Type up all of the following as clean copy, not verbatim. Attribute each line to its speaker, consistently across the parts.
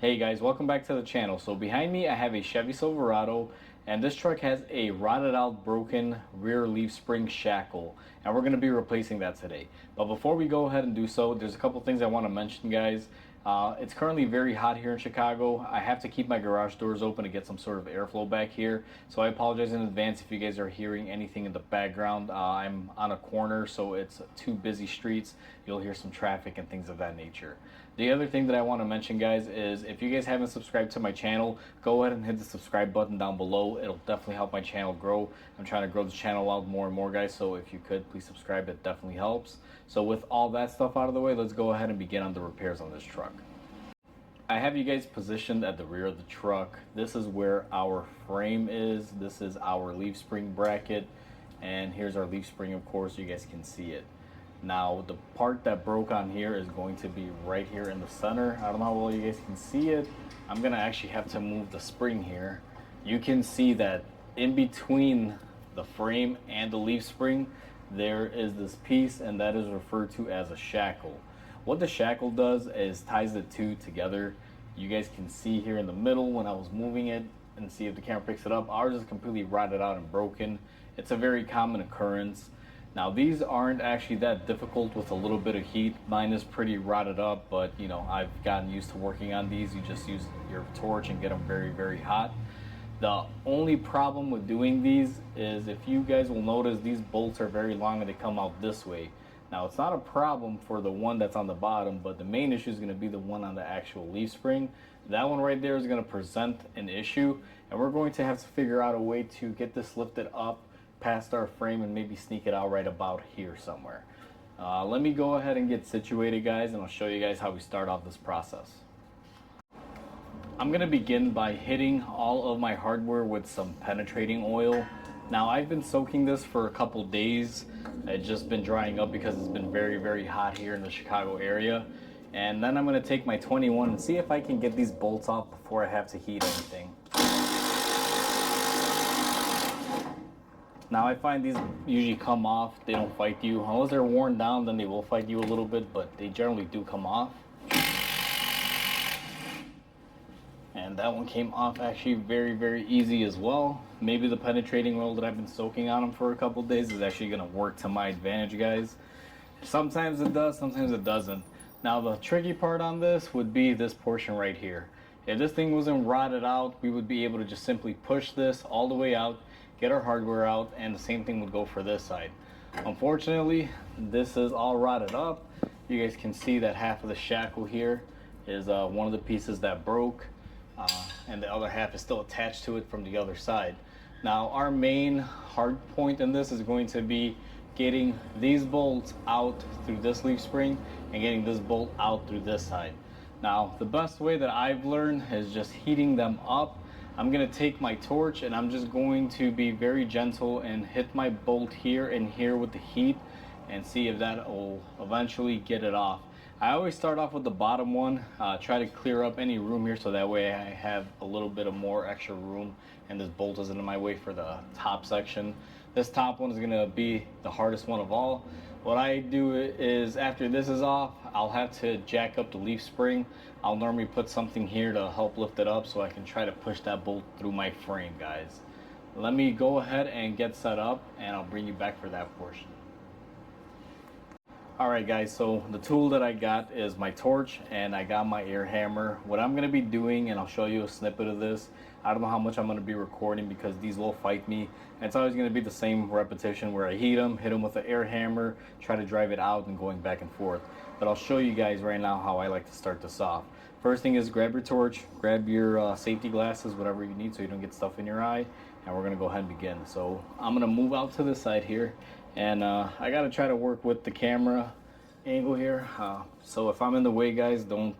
Speaker 1: Hey guys, welcome back to the channel. So behind me I have a Chevy Silverado, and this truck has a rotted out broken rear leaf spring shackle, and we're going to be replacing that today. But before we go ahead and do so, there's a couple things I want to mention, guys. It's currently very hot here in Chicago. I have to keep my garage doors open to get some sort of airflow back here, so I apologize in advance if you guys are hearing anything in the background. I'm on a corner, so it's two busy streets. You'll hear some traffic and things of that nature. The other thing that I want to mention, guys, is if you guys haven't subscribed to my channel, go ahead and hit the subscribe button down below. It'll definitely help my channel grow. I'm trying to grow the channel out more and more, guys, so if you could please subscribe, it definitely helps. So with all that stuff out of the way, let's go ahead and begin on the repairs on this truck. I have you guys positioned at the rear of the truck. This is where our frame is. This is our leaf spring bracket, and here's our leaf spring, of course. You guys can see it. Now the part that broke on here is going to be right here in the center. I don't know how well you guys can see it. I'm gonna actually have to move the spring here. You can see that in between the frame and the leaf spring there is this piece, and that is referred to as a shackle. What the shackle does is ties the two together. You guys can see here in the middle when I was moving it, and see if the camera picks it up, ours is completely rotted out and broken. It's a very common occurrence. Now these aren't actually that difficult with a little bit of heat. Mine is pretty rotted up, but you know, I've gotten used to working on these. You just use your torch and get them very, very hot. The only problem with doing these is, if you guys will notice, these bolts are very long and they come out this way. Now it's not a problem for the one that's on the bottom, but the main issue is going to be the one on the actual leaf spring. That one right there is going to present an issue, and we're going to have to figure out a way to get this lifted up past our frame and maybe sneak it out right about here somewhere. Let me go ahead and get situated, guys, and I'll show you guys how we start off this process. I'm going to begin by hitting all of my hardware with some penetrating oil. Now I've been soaking this for a couple days. It's just been drying up because it's been very, very hot here in the Chicago area. And then I'm going to take my 21 and see if I can get these bolts off before I have to heat anything. Now I find these usually come off. They don't fight you. Unless they're worn down, then they will fight you a little bit, but they generally do come off. And that one came off actually very, very easy as well. Maybe the penetrating oil that I've been soaking on them for a couple days is actually going to work to my advantage, guys. Sometimes it does, sometimes it doesn't. Now the tricky part on this would be this portion right here. If this thing wasn't rotted out, we would be able to just simply push this all the way out, get our hardware out, and the same thing would go for this side. Unfortunately, this is all rotted up. You guys can see that half of the shackle here is one of the pieces that broke, and the other half is still attached to it from the other side. Now our main hard point in this is going to be getting these bolts out through this leaf spring and getting this bolt out through this side. Now the best way that I've learned is just heating them up. I'm going to take my torch and I'm just going to be very gentle and hit my bolt here and here with the heat and see if that will eventually get it off. I always start off with the bottom one, try to clear up any room here so that way I have a little bit of more extra room and this bolt isn't in my way for the top section. This top one is going to be the hardest one of all. What I do is, after this is off, I'll have to jack up the leaf spring. I'll normally put something here to help lift it up so I can try to push that bolt through my frame, guys. Let me go ahead and get set up and I'll bring you back for that portion. Alright guys, so the tool that I got is my torch and I got my air hammer. What I'm going to be doing, and I'll show you a snippet of this, I don't know how much I'm going to be recording because these will fight me. And it's always going to be the same repetition where I hit them with the air hammer, try to drive it out and going back and forth. But I'll show you guys right now how I like to start this off. First thing is grab your torch, grab your safety glasses, whatever you need so you don't get stuff in your eye, and we're going to go ahead and begin. So I'm going to move out to this side here. And I gotta try to work with the camera angle here. So if I'm in the way, guys, don't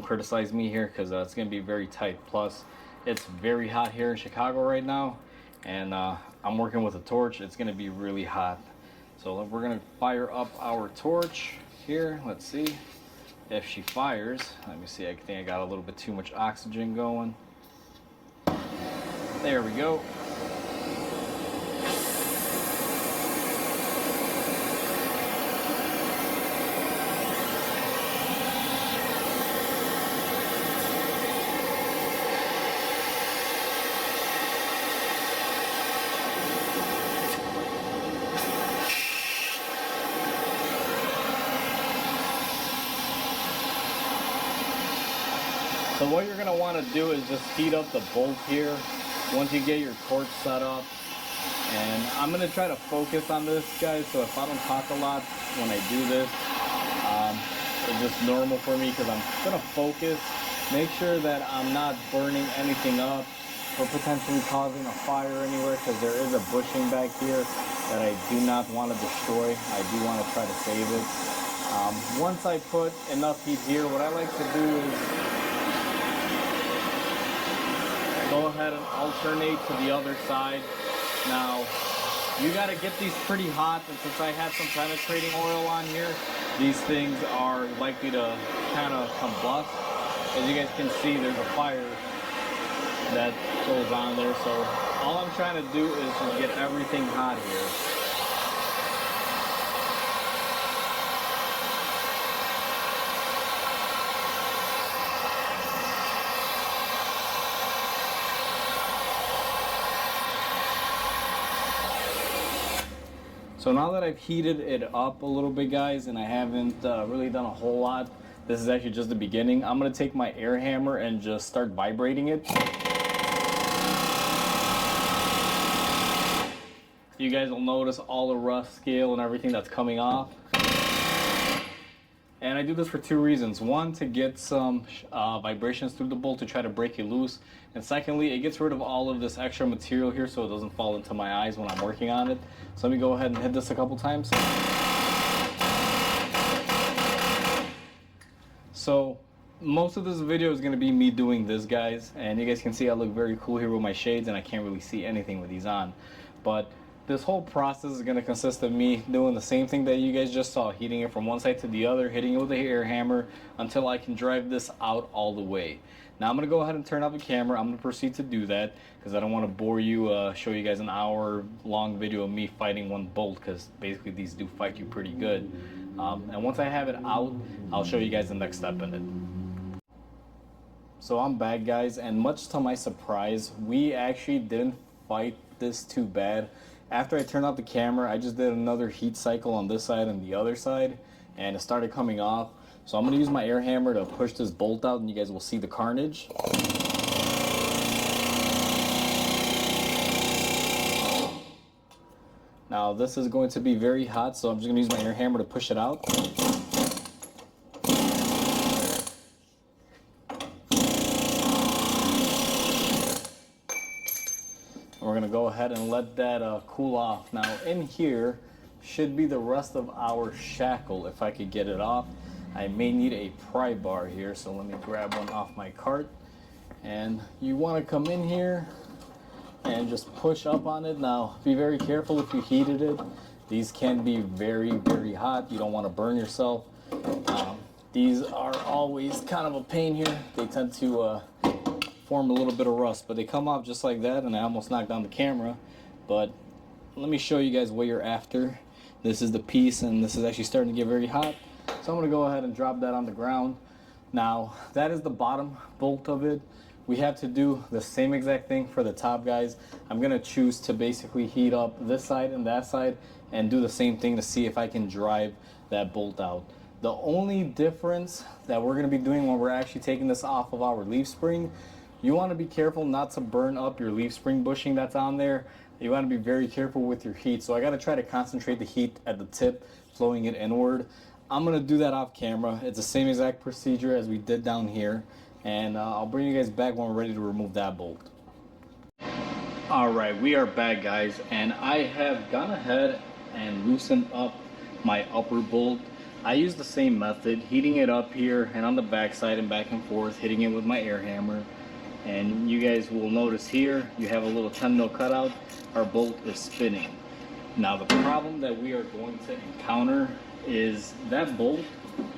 Speaker 1: criticize me here because it's gonna be very tight. Plus, it's very hot here in Chicago right now, and I'm working with a torch. It's gonna be really hot. So we're gonna fire up our torch here. Let's see if she fires. Let me see. I think I got a little bit too much oxygen going. There we go. So what you're gonna want to do is just heat up the bolt here once you get your torch set up. And I'm gonna try to focus on this, guys, so if I don't talk a lot when I do this, it's just normal for me because I'm gonna focus, make sure that I'm not burning anything up or potentially causing a fire anywhere, because there is a bushing back here that I do not want to destroy. I do want to try to save it. Once I put enough heat here, what I like to do is go ahead and alternate to the other side. Now, you got to get these pretty hot, and since I had some penetrating oil on here, these things are likely to kind of combust. As you guys can see, there's a fire that goes on there, so all I'm trying to do is just get everything hot here. So now that I've heated it up a little bit, guys, and I haven't really done a whole lot, this is actually just the beginning. I'm gonna take my air hammer and just start vibrating it. You guys will notice all the rust scale and everything that's coming off. And I do this for two reasons. One, to get some vibrations through the bolt to try to break it loose. And secondly, it gets rid of all of this extra material here so it doesn't fall into my eyes when I'm working on it. So let me go ahead and hit this a couple times. So most of this video is going to be me doing this, guys. And you guys can see I look very cool here with my shades, and I can't really see anything with these on. But this whole process is going to consist of me doing the same thing that you guys just saw, heating it from one side to the other, hitting it with a air hammer until I can drive this out all the way. Now I'm going to go ahead and turn off the camera. I'm going to proceed to do that because I don't want to bore you, show you guys an hour long video of me fighting one bolt, because basically these do fight you pretty good. And once I have it out, I'll show you guys the next step in it. So I'm back, guys, and much to my surprise, we actually didn't fight this too bad. After I turned off the camera, I just did another heat cycle on this side and the other side, and it started coming off. So I'm going to use my air hammer to push this bolt out, and you guys will see the carnage. Now this is going to be very hot, so I'm just going to use my air hammer to push it out. We're going to go ahead and let that cool off. Now in here should be the rest of our shackle. If I could get it off, I may need a pry bar here, so let me grab one off my cart. And you want to come in here and just push up on it. Now be very careful if you heated it. These can be very, very hot. You don't want to burn yourself. These are always kind of a pain here. They tend to form a little bit of rust, but they come off just like that, and I almost knocked down the camera. But let me show you guys what you're after. This is the piece, and this is actually starting to get very hot, so I'm going to go ahead and drop that on the ground. Now that is the bottom bolt of it. We have to do the same exact thing for the top, guys. I'm going to choose to basically heat up this side and that side and do the same thing to see if I can drive that bolt out. The only difference that we're going to be doing when we're actually taking this off of our leaf spring, you want to be careful not to burn up your leaf spring bushing that's on there. You want to be very careful with your heat. So I got to try to concentrate the heat at the tip, flowing it inward. I'm going to do that off camera. It's the same exact procedure as we did down here. And I'll bring you guys back when we're ready to remove that bolt. Alright, we are back, guys. And I have gone ahead and loosened up my upper bolt. I use the same method, heating it up here and on the back side and back and forth, hitting it with my air hammer. And you guys will notice here, you have a little 10 mil cutout. Our bolt is spinning. Now the problem that we are going to encounter is that bolt,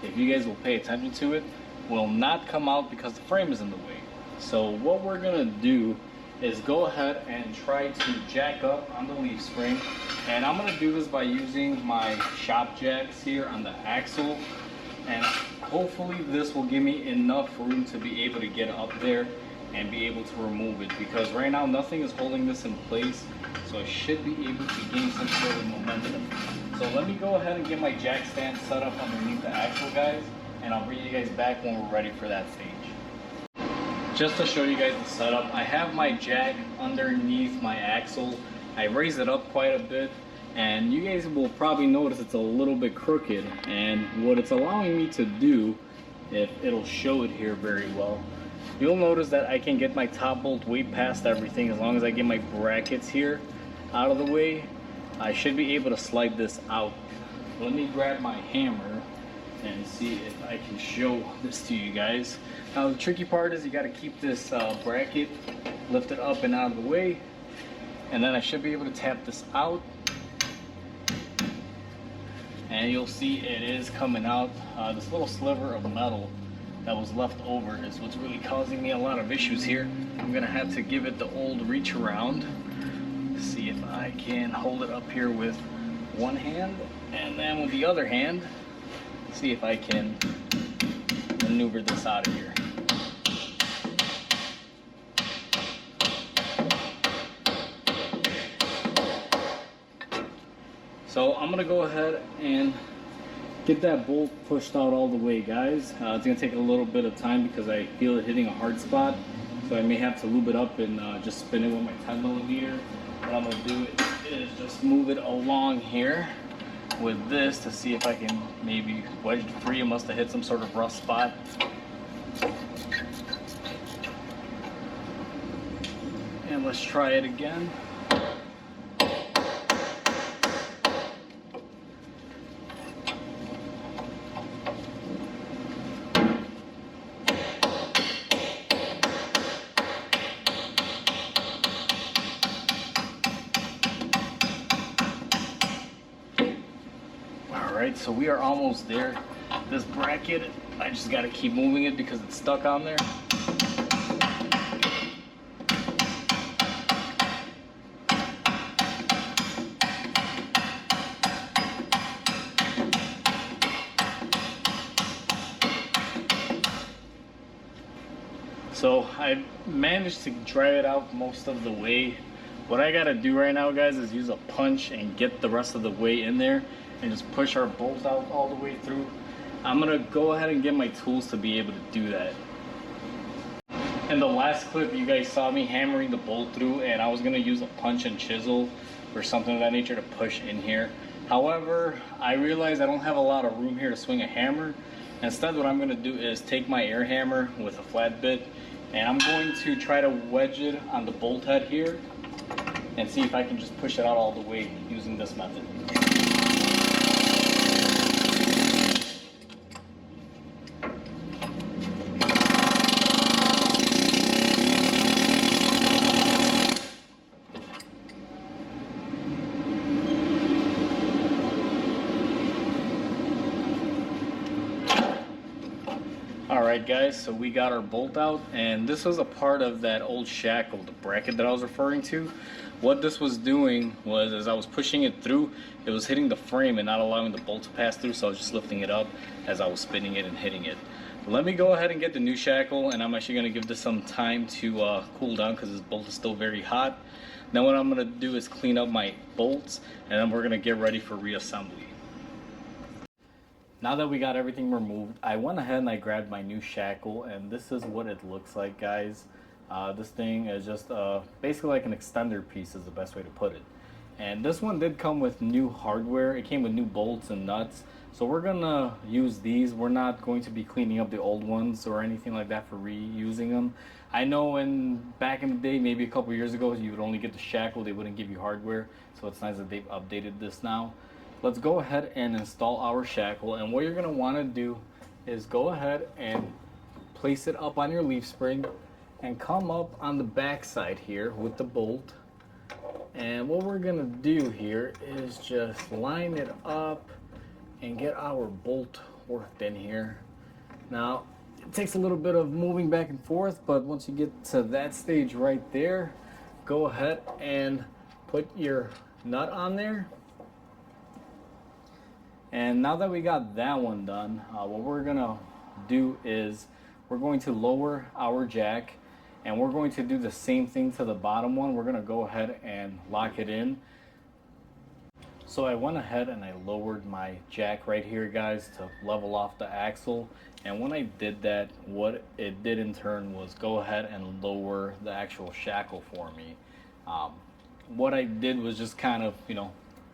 Speaker 1: if you guys will pay attention to it, will not come out because the frame is in the way. So what we're gonna do is go ahead and try to jack up on the leaf spring. And I'm gonna do this by using my shop jacks here on the axle. And hopefully this will give me enough room to be able to get up there and be able to remove it, because right now nothing is holding this in place, so I should be able to gain some sort of momentum. So let me go ahead and get my jack stand set up underneath the axle, guys, and I'll bring you guys back when we're ready for that stage. Just to show you guys the setup, I have my jack underneath my axle. I raised it up quite a bit, and you guys will probably notice it's a little bit crooked. And what it's allowing me to do, if it'll show it here very well, you'll notice that I can get my top bolt way past everything. As long as I get my brackets here out of the way, I should be able to slide this out. Let me grab my hammer and see if I can show this to you guys. Now the tricky part is you got to keep this bracket lifted up and out of the way, and then I should be able to tap this out, and you'll see it is coming out. This little sliver of metal that was left over is what's really causing me a lot of issues here. I'm gonna have to give it the old reach around, see if I can hold it up here with one hand, and then with the other hand see if I can maneuver this out of here. So I'm gonna go ahead and get that bolt pushed out all the way, guys. It's gonna take a little bit of time because I feel it hitting a hard spot, so I may have to lube it up and just spin it with my 10mm. What I'm gonna do is just move it along here with this to see if I can maybe wedge it free. It must have hit some sort of rough spot. And let's try it again. Alright, so we are almost there. This bracket, I just got to keep moving it because it's stuck on there. So I managed to drive it out most of the way. What I gotta do right now, guys, is use a punch and get the rest of the way in there and just push our bolts out all the way through. I'm gonna go ahead and get my tools to be able to do that. In the last clip, you guys saw me hammering the bolt through, and I was gonna use a punch and chisel or something of that nature to push in here. However, I realized I don't have a lot of room here to swing a hammer. Instead, what I'm gonna do is take my air hammer with a flat bit, and I'm going to try to wedge it on the bolt head here and see if I can just push it out all the way using this method. Alright guys, so we got our bolt out, and this was a part of that old shackle, the bracket that I was referring to. What this was doing was, as I was pushing it through, it was hitting the frame and not allowing the bolt to pass through, so I was just lifting it up as I was spinning it and hitting it. Let me go ahead and get the new shackle, and I'm actually going to give this some time to cool down because this bolt is still very hot. Now what I'm going to do is clean up my bolts, and then we're going to get ready for reassembly. Now that we got everything removed, I went ahead and I grabbed my new shackle, and this is what it looks like, guys. This thing is just basically like an extender piece is the best way to put it. And this one did come with new hardware. It came with new bolts and nuts. So we're gonna use these. We're not going to be cleaning up the old ones or anything like that for reusing them. I know back in the day, maybe a couple years ago, you would only get the shackle. They wouldn't give you hardware. So it's nice that they've updated this now. Let's go ahead and install our shackle, and what you're going to want to do is go ahead and place it up on your leaf spring and come up on the back side here with the bolt. And what we're going to do here is just line it up and get our bolt worked in here. Now it takes a little bit of moving back and forth, but once you get to that stage right there, go ahead and put your nut on there. And now that we got that one done, what we're gonna do is we're going to lower our jack, and we're going to do the same thing to the bottom one. We're gonna go ahead and lock it in. So I went ahead and I lowered my jack right here, guys, to level off the axle. And when I did that, what it did in turn was go ahead and lower the actual shackle for me. Um, what I did was just kind of,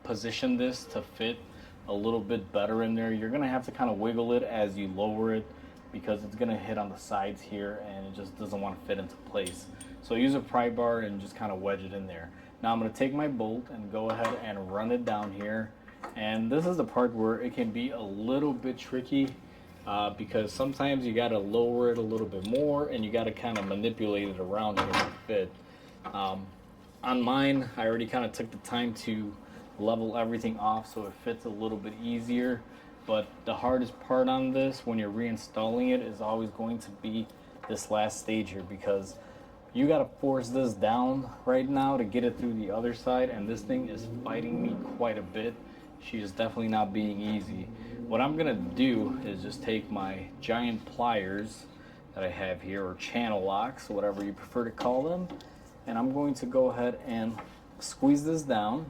Speaker 1: position this to fit a little bit better in there. You're gonna have to kind of wiggle it as you lower it because it's gonna hit on the sides here and it just doesn't want to fit into place. So use a pry bar and just kind of wedge it in there. Now I'm gonna take my bolt and go ahead and run it down here. And this is the part where it can be a little bit tricky because sometimes you got to lower it a little bit more and you got to kind of manipulate it around here to fit. Um, on mine, I already kind of took the time to level everything off so it fits a little bit easier. But the hardest part on this when you're reinstalling it is always going to be this last stage here, because you got to force this down right now to get it through the other side, and this thing is fighting me quite a bit. She is definitely not being easy. What I'm gonna do is just take my giant pliers that I have here, or channel locks, whatever you prefer to call them, and I'm going to go ahead and squeeze this down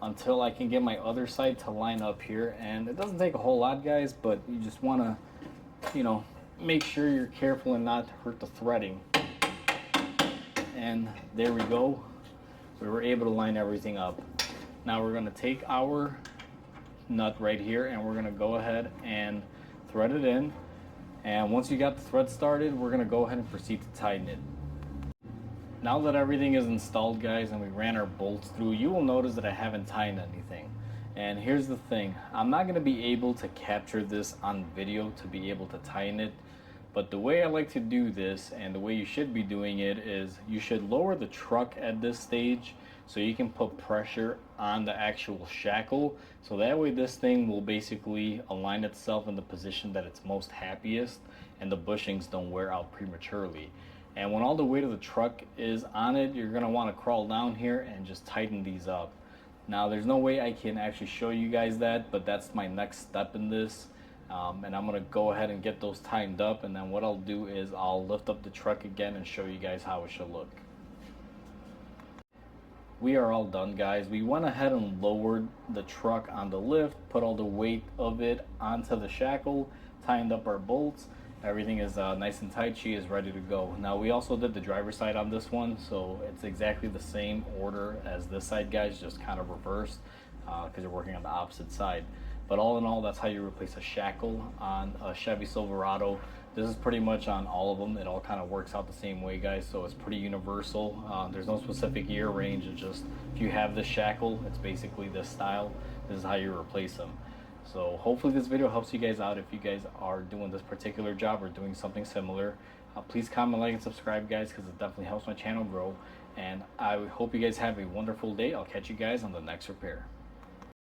Speaker 1: until I can get my other side to line up here. And it doesn't take a whole lot, guys, but you just want to, make sure you're careful and not hurt the threading. And there we go. We were able to line everything up. Now we're going to take our nut right here and we're going to go ahead and thread it in. And once you got the thread started, we're going to go ahead and proceed to tighten it. Now that everything is installed, guys, and we ran our bolts through, you will notice that I haven't tightened anything. And here's the thing, I'm not going to be able to capture this on video to be able to tighten it, but the way I like to do this, and the way you should be doing it, is you should lower the truck at this stage so you can put pressure on the actual shackle, so that way this thing will basically align itself in the position that it's most happiest and the bushings don't wear out prematurely. And when all the weight of the truck is on it, you're gonna wanna crawl down here and just tighten these up. Now, there's no way I can actually show you guys that, but that's my next step in this. And I'm gonna go ahead and get those tightened up, and then what I'll do is I'll lift up the truck again and show you guys how it should look. We are all done, guys. We went ahead and lowered the truck on the lift, put all the weight of it onto the shackle, tightened up our bolts. Everything is nice and tight. She is ready to go. Now, we also did the driver's side on this one, so it's exactly the same order as this side, guys, just kind of reversed because you're working on the opposite side. But all in all, that's how you replace a shackle on a Chevy Silverado. This is pretty much on all of them. It all kind of works out the same way, guys, so it's pretty universal. There's no specific year range. It's just if you have this shackle, it's basically this style. This is how you replace them. So hopefully this video helps you guys out if you guys are doing this particular job or doing something similar. Please comment, like, and subscribe, guys, because it definitely helps my channel grow. And I hope you guys have a wonderful day. I'll catch you guys on the next repair.